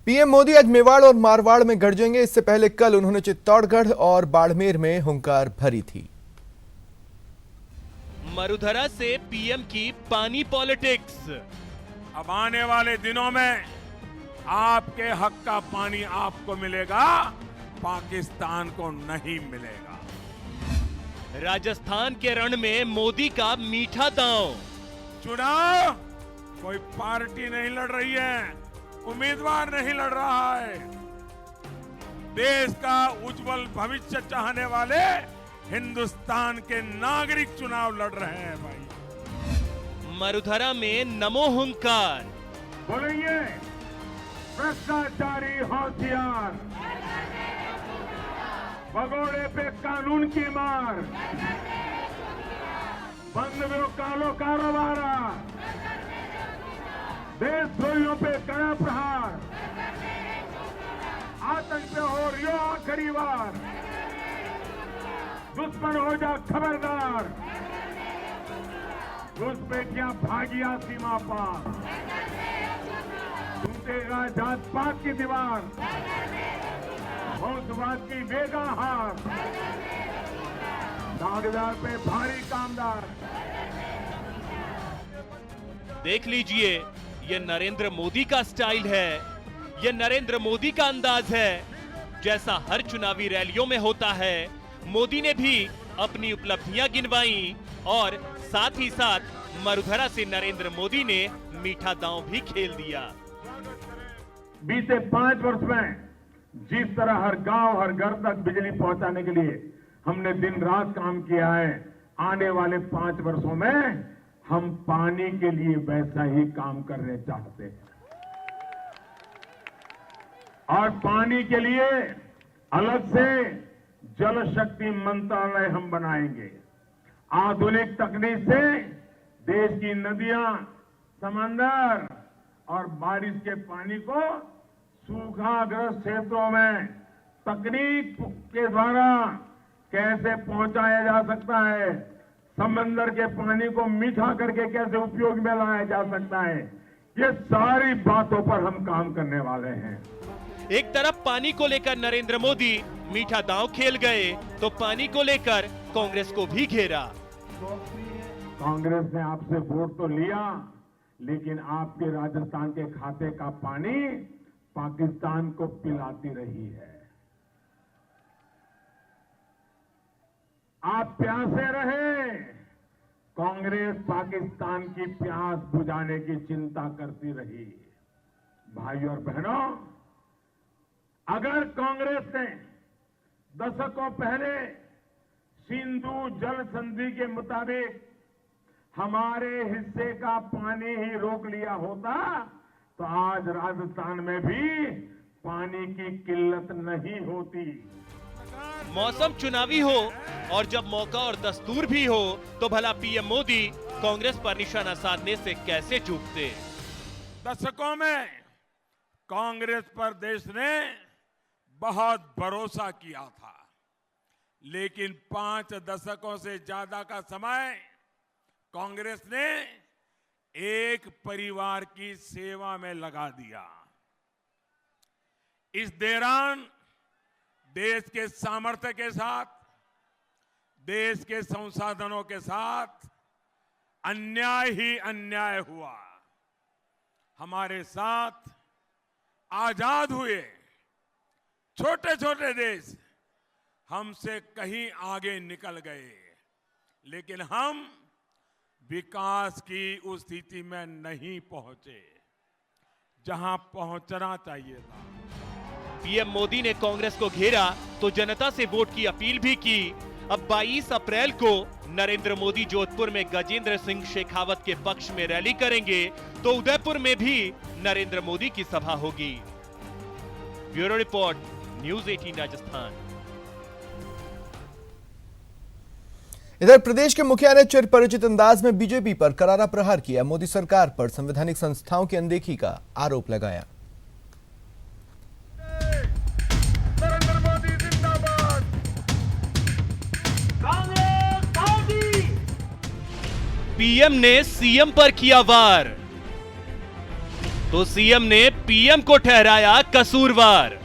PM Modi आज मेवाड़ और मारवाड़ में गरजेंगे। इससे पहले कल उन्होंने चित्तौड़गढ़ और बाड़मेर में हुंकार भरी थी। मरुधरा से पीएम की पानी पॉलिटिक्स। अब आने वाले दिनों में आपके हक का पानी आपको मिलेगा, पाकिस्तान को नहीं मिलेगा। राजस्थान के रण में मोदी का मीठा दांव। चुनाव कोई पार्टी नहीं लड़ रही है, उम्मीदवार नहीं लड़ रहा है। देश का उज्जवल भविष्य चाहने वाले हिंदुस्तान के नागरिक चुनाव लड़ रहे हैं भाई। मरुधरा में नमो हुंकार। बोलेंगे भ्रष्टाचारी होशियार, भगोड़े पे कानून की मार, बंद में कालो कारोबारा, देशद्रोहियों पे कड़ा प्रहार, आतंक पे हो रियो आखिरी बार, दुश्मन हो जा खबरदार, घुसपैठियां भागिया सीमा पार, टूटेगा जात पात की दीवार, बहुत्ववाद की बेगा हार, दागदार पे भारी कामदार। देख लीजिए, ये नरेंद्र मोदी का स्टाइल है, ये नरेंद्र मोदी का अंदाज है। जैसा हर चुनावी रैलियों में होता है, मोदी ने भी अपनी उपलब्धियां गिनवाई और साथ ही साथ मरुधरा से नरेंद्र मोदी ने मीठा दांव भी खेल दिया। बीते 5 वर्ष में जिस तरह हर गांव हर घर तक बिजली पहुंचाने के लिए हमने दिन रात काम किया है, आने वाले 5 वर्षों में हम पानी के लिए वैसा ही काम करने चाहते हैं। और पानी के लिए अलग से जल शक्ति मंत्रालय हम बनाएंगे। आधुनिक तकनीक से देश की नदियां, समंदर और बारिश के पानी को सूखाग्रस्त क्षेत्रों में तकनीक के द्वारा कैसे पहुंचाया जा सकता है, समंदर के पानी को मीठा करके कैसे उपयोग में लाया जा सकता है, ये सारी बातों पर हम काम करने वाले हैं। एक तरफ पानी को लेकर नरेंद्र मोदी मीठा दांव खेल गए, तो पानी को लेकर कांग्रेस को भी घेरा। कांग्रेस ने आपसे वोट तो लिया, लेकिन आपके राजस्थान के खाते का पानी पाकिस्तान को पिलाती रही है। आप प्यासे रहे, कांग्रेस पाकिस्तान की प्यास बुझाने की चिंता करती रही। भाइयों और बहनों, अगर कांग्रेस ने दशकों पहले सिंधु जल संधि के मुताबिक हमारे हिस्से का पानी ही रोक लिया होता, तो आज राजस्थान में भी पानी की किल्लत नहीं होती। मौसम चुनावी हो और जब मौका और दस्तूर भी हो, तो भला पीएम मोदी कांग्रेस पर निशाना साधने से कैसे चूकते। दशकों में कांग्रेस पर देश ने बहुत भरोसा किया था, लेकिन 5 दशकों से ज्यादा का समय कांग्रेस ने एक परिवार की सेवा में लगा दिया। इस दौरान देश के सामर्थ्य के साथ, देश के संसाधनों के साथ अन्याय ही अन्याय हुआ। हमारे साथ आजाद हुए छोटे छोटे देश हमसे कहीं आगे निकल गए, लेकिन हम विकास की उस स्थिति में नहीं पहुंचे जहां पहुंचना चाहिए था। पीएम मोदी ने कांग्रेस को घेरा तो जनता से वोट की अपील भी की। अब 22 अप्रैल को नरेंद्र मोदी जोधपुर में गजेंद्र सिंह शेखावत के पक्ष में रैली करेंगे, तो उदयपुर में भी नरेंद्र मोदी की सभा होगी। Bureau report, news 18 Rajasthan. इधर प्रदेश के मुखिया ने चिरपरिचित अंदाज में बीजेपी पर करारा प्रहार किया। मोदी सरकार पर संवैधानिक संस्थाओं की अनदेखी का आरोप लगाया। नरेंद्र मोदी जिंदाबाद, पीएम ने सीएम पर किया वार। तो सीएम ने पीएम को ठहराया कसूरवार।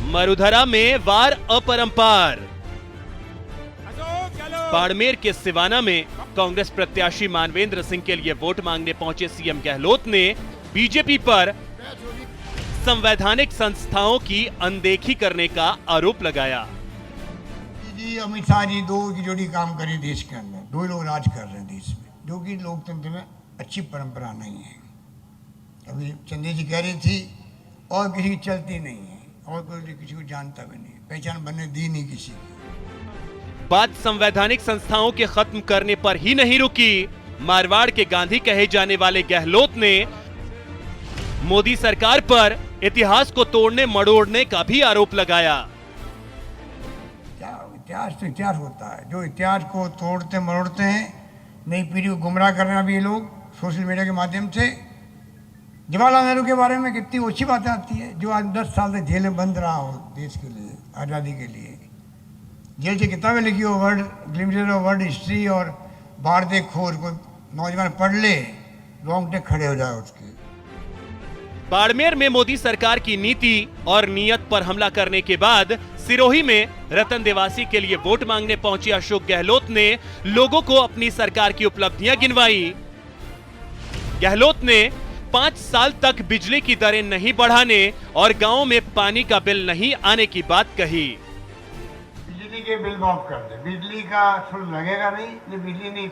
मरुधरा में वार अपरंपार। बाड़मेर के सिवाना में कांग्रेस प्रत्याशी मानवेंद्र सिंह के लिए वोट मांगने पहुंचे सीएम गहलोत ने बीजेपी पर संवैधानिक संस्थाओं की अनदेखी करने का आरोप लगाया। जी अमित शाह जी दो की जोड़ी काम करे देश के अंदर, दो लोग राज कर रहे हैं देश में, जो कि लोकतंत्र में अच्छी परंपरा नहीं है। अभी चंदे जी कह रही थी और किसी की चलती नहीं है और कोई किसी को जानता भी नहीं, पहचान बनने दी नहीं किसी की। बात संवैधानिक संस्थाओं के खत्म करने पर ही नहीं रुकी। मारवाड़ के गांधी कहे जाने वाले गहलोत ने मोदी सरकार पर इतिहास को तोड़ने मड़ोड़ने का भी आरोप लगाया। इतिहास तो इतिहास होता है, जो इतिहास को तोड़ते मरोड़ते हैं, नई पीढ़ी को गुमराह करना भी ये लोग सोशल मीडिया के माध्यम से। जवाहरलाल नेहरू के बारे में कितनी अच्छी बातें आती है, जो आज 10 साल तक जेल में बंद रहा हो देश के लिए, आज़ादी के लिए। जेल से किताबें लिखी हो, world glimpse of world history और भारतीय खोज, कोई नौजवान पढ़ ले, रोंगटे खड़े हो जाए उसके। बाड़मेर में मोदी सरकार की नीति और नीयत पर हमला करने के बाद सिरोही में रतन देवासी के लिए वोट मांगने पहुंचे अशोक गहलोत ने लोगों को अपनी सरकार की उपलब्धियां गिनवाई। गहलोत ने 5 साल तक बिजली की दरें नहीं बढ़ाने और गांवों में पानी का बिल नहीं आने की बात कही। बिजली के बिल माफ कर दे, बिजली का शुल्क लगेगा नहीं, बिजली नहीं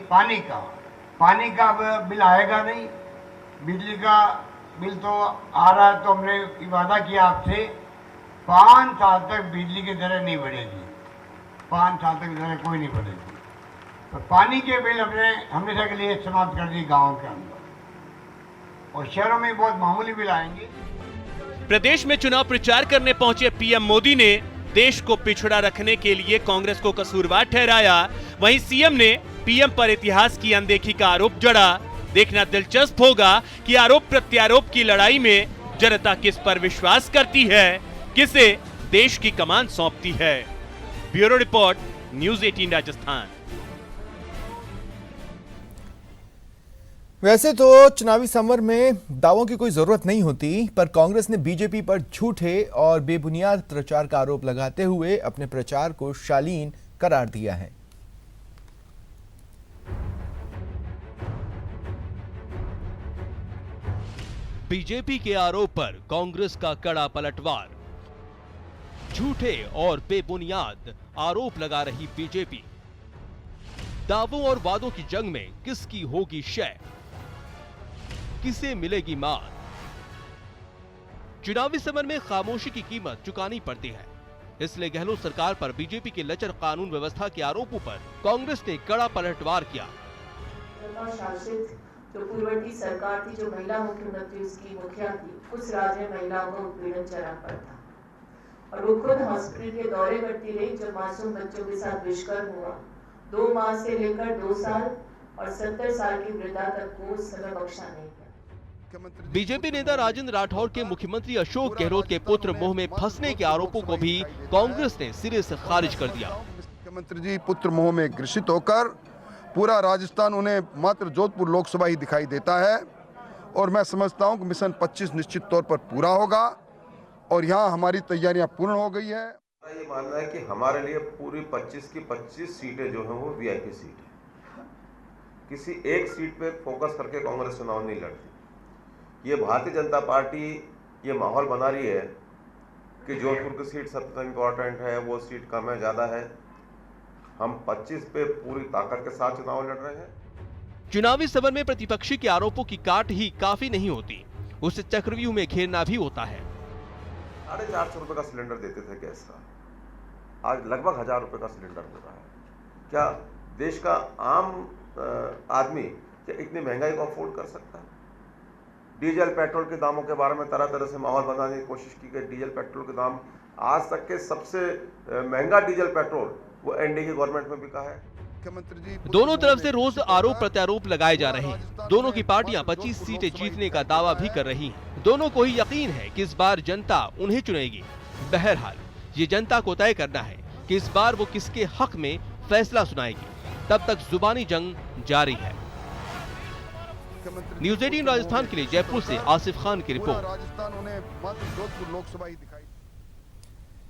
पानी का बिल आएगा नहीं। बिजली का बिल तो आ रहा है, तो हमने वादा किया आपसे 5 साल तक बिजली की दरें नहीं बढ़ेगी, 5 साल तक दरें कोई नहीं बढ़ेगी। तो पानी के बिल हमने हमेशा के लिए समाप्त कर दिए गाँव के अंदर, और शहरों में बहुत मामूली बिल आएंगे। प्रदेश में चुनाव प्रचार करने पहुंचे पीएम मोदी ने देश को पिछड़ा रखने के लिए कांग्रेस को कसूरवार ठहराया। वहीं सीएम ने पीएम पर इतिहास की अनदेखी का आरोप जड़ा। देखना दिलचस्प होगा कि आरोप प्रत्यारोप की लड़ाई में जनता किस पर विश्वास करती है, किसे देश की कमान सौंपती है। Bureau report, news 18 Rajasthan. वैसे तो चुनावी समर में दावों की कोई जरूरत नहीं होती, पर कांग्रेस ने बीजेपी पर झूठे और बेबुनियाद प्रचार का आरोप लगाते हुए अपने प्रचार को शालीन करार दिया है। बीजेपी के आरोप पर कांग्रेस का कड़ा पलटवार। झूठे और बेबुनियाद आरोप लगा रही बीजेपी। दावों और वादों की जंग में किसकी होगी शय, किसे मिलेगी मात। चुनावी समर में खामोशी की कीमत चुकानी पड़ती है, इसलिए गहलोत सरकार पर बीजेपी के लचर कानून व्यवस्था के आरोपों पर कांग्रेस ने कड़ा पलटवार किया। शासित जो पूर्ववर्ती सरकार थी, जो महिला मुख्यमंत्री उसकी मुखिया थी, उस राज्य में महिलाओं को उत्पीड़न चरम पर था और वो खुद हॉस्पिटल के दौरे करती रही जब मासूम बच्चों के साथ दुष्कर्म हुआ। 2 माह से लेकर 2 साल और 70 साल की वृद्धा तक को उस समय बख्शा नहीं गया। बीजेपी नेता राजेंद्र राठौर के मुख्यमंत्री अशोक गहलोत के पुत्र मोह में फंसने के आरोपों को भी कांग्रेस ने सिरे से खारिज कर दिया। मुख्यमंत्री जी पुत्र मोह में ग्रसित होकर पूरा राजस्थान उन्हें मात्र जोधपुर लोकसभा ही दिखाई देता है, और मैं समझता हूं कि मिशन 25 निश्चित तौर पर पूरा होगा और यहां हमारी तैयारियां पूर्ण हो गई है। ये मानना है कि हमारे लिए पूरी 25 की 25 सीटें जो हैं वो वीआईपी सीट है। किसी एक सीट पे फोकस करके कांग्रेस चुनाव नहीं लड़ती। ये भारतीय जनता पार्टी ये माहौल बना रही है कि जोधपुर की सीट सबसे इम्पोर्टेंट है, वो सीट कम है ज़्यादा है। हम 25 पे पूरी ताकत के साथ चुनाव लड़ रहे हैं। चुनावी समर में प्रतिपक्षी के आरोपों की काट ही काफी नहीं होती, उसे चक्रव्यूह में घेरना भी होता है। 450 रुपए का सिलेंडर देते थे गैस का, आज लगभग 1000 रुपए का सिलेंडर हो रहा है। क्या देश का आम आदमी क्या इतनी महंगाई को अफोर्ड कर सकता है? डीजल पेट्रोल के दामों के बारे में तरह तरह से माहौल बनाने की कोशिश की गई। डीजल पेट्रोल के दाम आज तक के सबसे महंगा डीजल पेट्रोल वो एनडीए की गवर्नमेंट में बिका है। दोनों तरफ से रोज आरोप प्रत्यारोप लगाए जा रहे हैं। दोनों की पार्टियां 25 सीटें जीतने का दावा भी कर रही हैं। दोनों को ही यकीन है कि इस बार जनता उन्हें चुनेगी। बहरहाल ये जनता को तय करना है कि इस बार वो किसके हक में फैसला सुनाएगी। तब तक जुबानी जंग जारी है। मुख्यमंत्री न्यूज़ 18 राजस्थान के लिए जयपुर से आसिफ खान की पूरा रिपोर्ट। राजस्थान उन्हें मात्र जोधपुर लोकसभा ही दिखाई।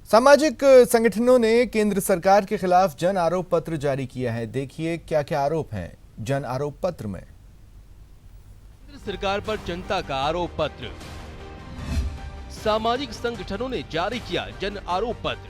सामाजिक संगठनों ने केंद्र सरकार के खिलाफ जन आरोप पत्र जारी किया है। देखिए क्या क्या आरोप हैं जन आरोप पत्र में। केंद्र सरकार पर जनता का आरोप पत्र। सामाजिक संगठनों ने जारी किया जन आरोप पत्र।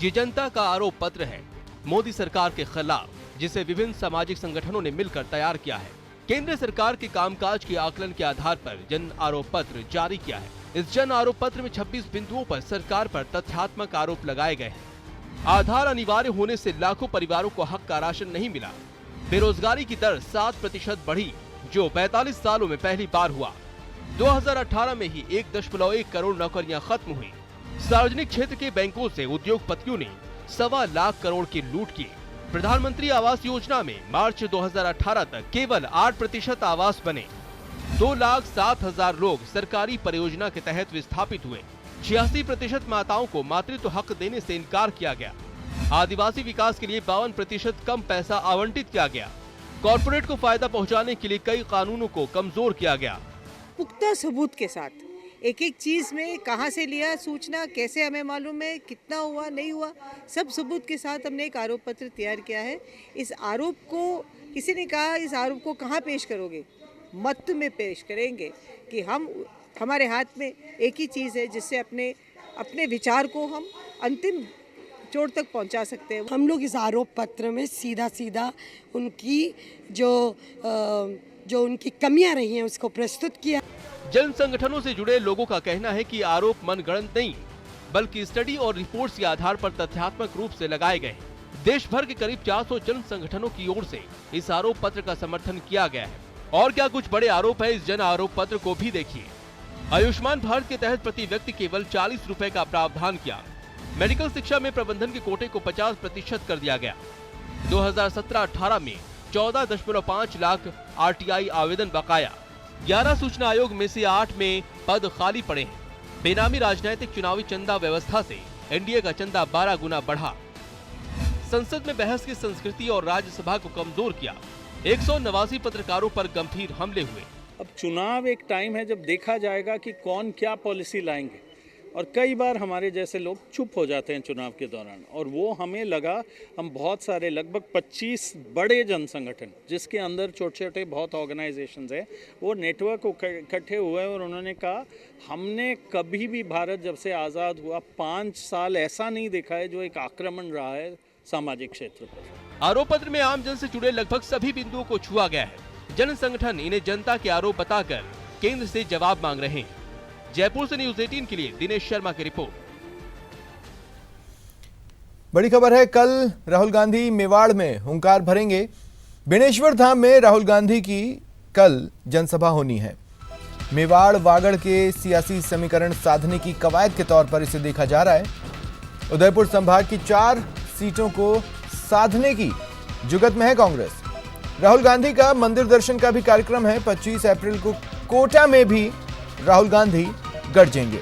ये जनता का आरोप पत्र है मोदी सरकार के खिलाफ, जिसे विभिन्न सामाजिक संगठनों ने मिलकर तैयार किया है। केंद्र सरकार के कामकाज के आकलन के आधार पर जन आरोप पत्र जारी किया है। इस जन आरोप पत्र में 26 बिंदुओं पर सरकार पर तथ्यात्मक आरोप लगाए गए हैं। आधार अनिवार्य होने से लाखों परिवारों को हक का राशन नहीं मिला। बेरोजगारी की दर 7% बढ़ी, जो 42 सालों में पहली बार हुआ। 2018 में ही 1.1 करोड़ नौकरियां खत्म हुई। सार्वजनिक क्षेत्र के बैंकों से उद्योगपतियों ने 1.25 लाख करोड़ की लूट की। प्रधानमंत्री आवास योजना में मार्च 2018 तक केवल 8% आवास बने। 2,07,000 लोग सरकारी परियोजना के तहत विस्थापित हुए। 86% माताओं को मातृत्व हक देने से इनकार किया गया। आदिवासी विकास के लिए 52% कम पैसा आवंटित किया गया। कॉर्पोरेट को फायदा पहुंचाने के लिए कई कानूनों को कमजोर किया गया। पुख्ता सबूत के साथ एक एक चीज़ में कहाँ से लिया सूचना, कैसे हमें मालूम है, कितना हुआ नहीं हुआ, सब सबूत के साथ हमने एक आरोप पत्र तैयार किया है। इस आरोप को किसी ने कहा इस आरोप को कहाँ पेश करोगे? मत में पेश करेंगे कि हमारे हाथ में एक ही चीज़ है जिससे अपने विचार को हम अंतिम चोट तक पहुंचा सकते हैं। हम लोग इस आरोप पत्र में सीधा सीधा उनकी जो उनकी कमियां रही हैं उसको प्रस्तुत किया। जन संगठनों से जुड़े लोगों का कहना है कि आरोप मनगढ़ंत नहीं, बल्कि स्टडी और रिपोर्ट्स के आधार पर तथ्यात्मक रूप से लगाए गए हैं। देश भर के करीब 400 जन संगठनों की ओर से इस आरोप पत्र का समर्थन किया गया है। और क्या कुछ बड़े आरोप है इस जन आरोप पत्र को भी देखिए। आयुष्मान भारत के तहत प्रति व्यक्ति केवल 40 रुपए का प्रावधान किया। मेडिकल शिक्षा में प्रबंधन के कोटे को 50% कर दिया गया। 2017-18 में 14.5 लाख RTI आवेदन बकाया। 11 सूचना आयोग में से 8 में पद खाली पड़े हैं। बेनामी राजनीतिक चुनावी चंदा व्यवस्था से एनडीए का चंदा 12 गुना बढ़ा। संसद में बहस की संस्कृति और राज्यसभा को कमजोर किया। 189 पत्रकारों पर गंभीर हमले हुए। अब चुनाव एक टाइम है जब देखा जाएगा कि कौन क्या पॉलिसी लाएंगे, और कई बार हमारे जैसे लोग चुप हो जाते हैं चुनाव के दौरान। और वो हमें लगा हम बहुत सारे लगभग 25 बड़े जन संगठन जिसके अंदर छोटे छोटे बहुत ऑर्गेनाइजेशंस हैं, वो नेटवर्क इकट्ठे हुए और उन्होंने कहा हमने कभी भी भारत जब से आज़ाद हुआ 5 साल ऐसा नहीं देखा है जो एक आक्रमण रहा है सामाजिक क्षेत्र पर। आरोप पत्र में आम जन से जुड़े लगभग सभी बिंदुओं को छुआ गया है। जन संगठन इन्हें जनता के आरोप बताकर केंद्र से जवाब मांग रहे हैं। जयपुर से न्यूज़ 18 के लिए दिनेश शर्मा की रिपोर्ट। बड़ी खबर है, कल राहुल गांधी मेवाड़ में हुंकार भरेंगे। बेणेश्वर धाम में राहुल गांधी की कल जनसभा होनी है। मेवाड़ वागड़ के सियासी समीकरण साधने की कवायद के तौर पर इसे देखा जा रहा है। उदयपुर संभाग की 4 सीटों को साधने की जुगत में है कांग्रेस। राहुल गांधी का मंदिर दर्शन का भी कार्यक्रम है। 25 अप्रैल को कोटा में भी राहुल गांधी गरजेंगे।